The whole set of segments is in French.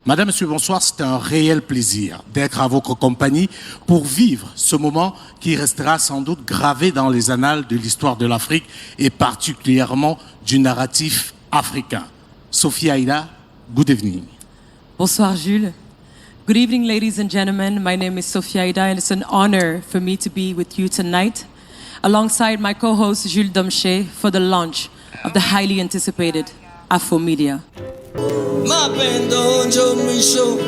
Madame, Monsieur, bonsoir. C'est un réel plaisir d'être à votre compagnie pour vivre ce moment qui restera sans doute gravé dans les annales de l'histoire de l'Afrique et particulièrement du narratif africain. Sophie Aïda, good evening. Bonsoir, Jules. Good evening, ladies and gentlemen. My name is Sophia Aïda, and it's an honor for me to be with you tonight, alongside my co-host Jules Domché, for the launch of the highly anticipated Afromedia. Mapendo njo mwisho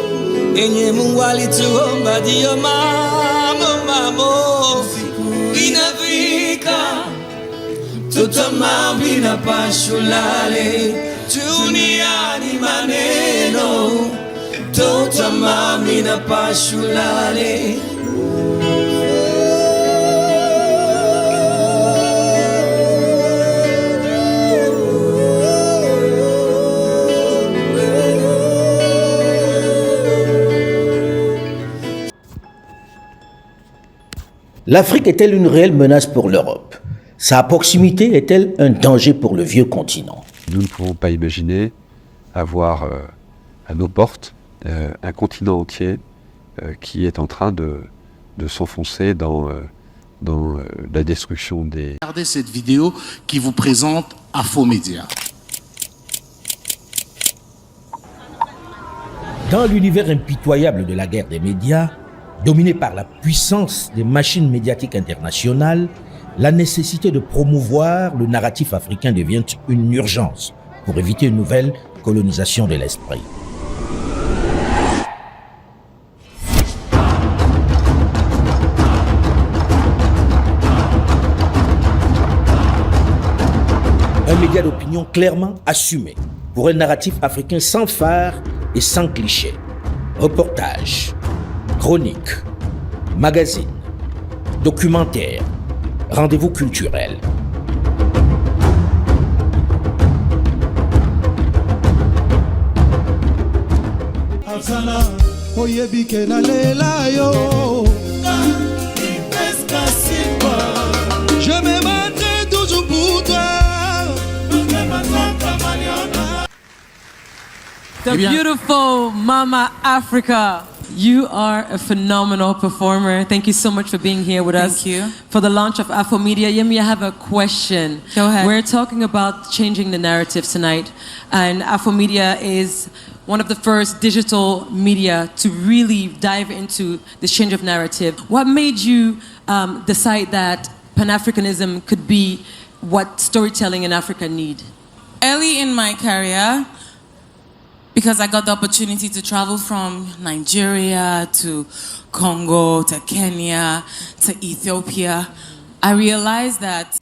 enye Mungu alituomba ndio mambo inafika tutamami na pashulale duniani maneno tutamami na pashulale. L'Afrique est-elle une réelle menace pour l'Europe? Sa proximité est-elle un danger pour le vieux continent? Nous ne pouvons pas imaginer avoir à nos portes un continent entier qui est en train de s'enfoncer dans la destruction des... Regardez cette vidéo qui vous présente Afromedia. Dans l'univers impitoyable de la guerre des médias, dominé par la puissance des machines médiatiques internationales, la nécessité de promouvoir le narratif africain devient une urgence pour éviter une nouvelle colonisation de l'esprit. Un média d'opinion clairement assumé pour un narratif africain sans phare et sans cliché. Reportages, chroniques, magazines, documentaires, rendez-vous culturels. Je me battrai toujours pour toi. The beautiful Mama Africa. You are a phenomenal performer. Thank you so much for being here with us. Thank you. For the launch of Afromedia. Yemi, I have a question. Go ahead. We're talking about changing the narrative tonight. And Afromedia is one of the first digital media to really dive into this change of narrative. What made you decide that Pan-Africanism could be what storytelling in Africa need? Early in my career, because I got the opportunity to travel from Nigeria to Congo to Kenya to Ethiopia, I realized that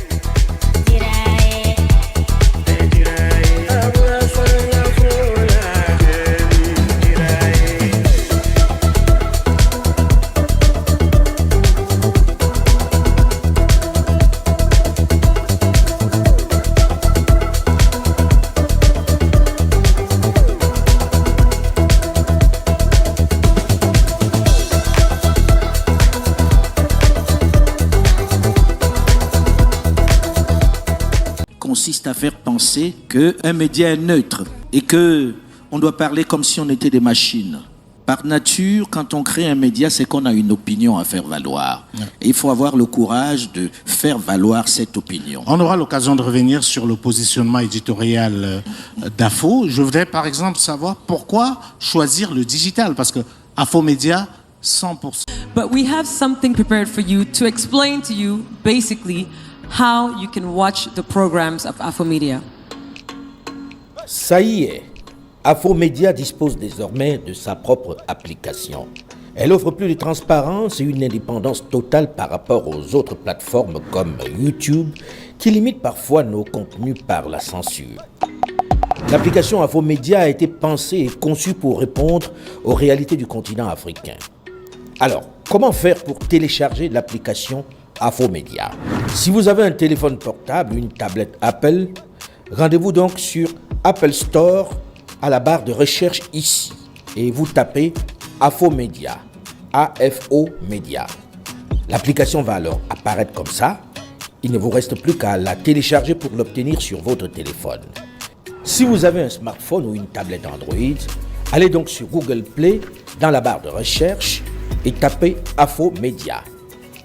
consiste à faire penser qu'un média est neutre et qu'on doit parler comme si on était des machines. Par nature, quand on crée un média, c'est qu'on a une opinion à faire valoir. Et il faut avoir le courage de faire valoir cette opinion. On aura l'occasion de revenir sur le positionnement éditorial d'Afo. Je voudrais par exemple savoir pourquoi choisir le digital, parce que Afromedia, 100%. But we have something prepared for you to explain to you basically how you can watch the programs of Afromedia. Ça y est, Afromedia dispose désormais de sa propre application. Elle offre plus de transparence et une indépendance totale par rapport aux autres plateformes comme YouTube, qui limitent parfois nos contenus par la censure. L'application Afromedia a été pensée et conçue pour répondre aux réalités du continent africain. Alors, comment faire pour télécharger l'application Afromedia? Si vous avez un téléphone portable ou une tablette Apple, rendez-vous donc sur Apple Store à la barre de recherche ici et vous tapez Afromedia, AFO Media. L'application va alors apparaître comme ça. Il ne vous reste plus qu'à la télécharger pour l'obtenir sur votre téléphone. Si vous avez un smartphone ou une tablette Android, Allez donc sur Google Play, dans la barre de recherche, et tapez Afomedia.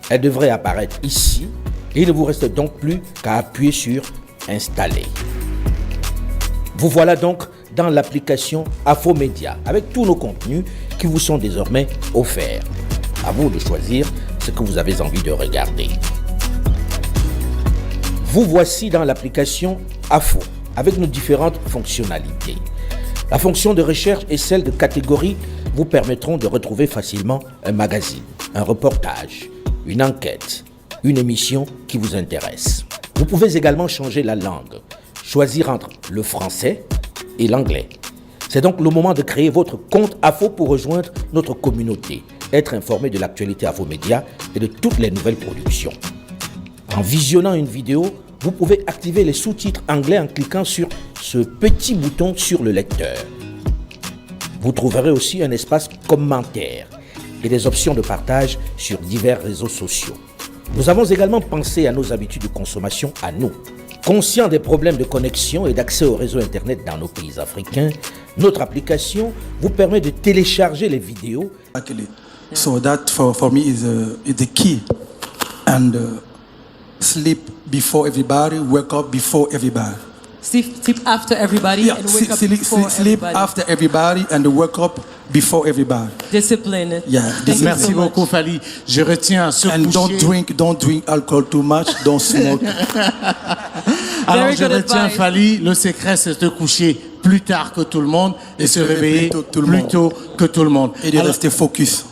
Elle devrait apparaître ici, et il ne vous reste donc plus qu'à appuyer sur Installer. Vous voilà donc dans l'application Afomedia, avec tous nos contenus qui vous sont désormais offerts. À vous de choisir ce que vous avez envie de regarder. Vous voici dans l'application Afo, avec nos différentes fonctionnalités. La fonction de recherche et celle de catégorie vous permettront de retrouver facilement un magazine, un reportage, une enquête, une émission qui vous intéresse. Vous pouvez également changer la langue, choisir entre le français et l'anglais. C'est donc le moment de créer votre compte Afo pour rejoindre notre communauté, être informé de l'actualité Afomedia et de toutes les nouvelles productions. En visionnant une vidéo, vous pouvez activer les sous-titres anglais en cliquant sur ce petit bouton sur le lecteur. Vous trouverez aussi un espace commentaires et des options de partage sur divers réseaux sociaux. Nous avons également pensé à nos habitudes de consommation à nous. Conscient des problèmes de connexion et d'accès au réseau Internet dans nos pays africains, notre application vous permet de télécharger les vidéos. So that for me is the key. And sleep before everybody, wake up before everybody. Sleep after everybody and wake up before sleep everybody. after everybody and wake up before everybody. Discipline. Yeah, Thank you Merci so much. beaucoup, Fally. Je retiens ce And coucher. don't drink alcohol too much, don't smoke. Alors, Very je good retiens, advice. Fally, le secret, c'est de coucher plus tard que tout le monde et se réveiller plus tôt que tout le monde. plus tôt que tout le monde. Et de Alors, rester focus.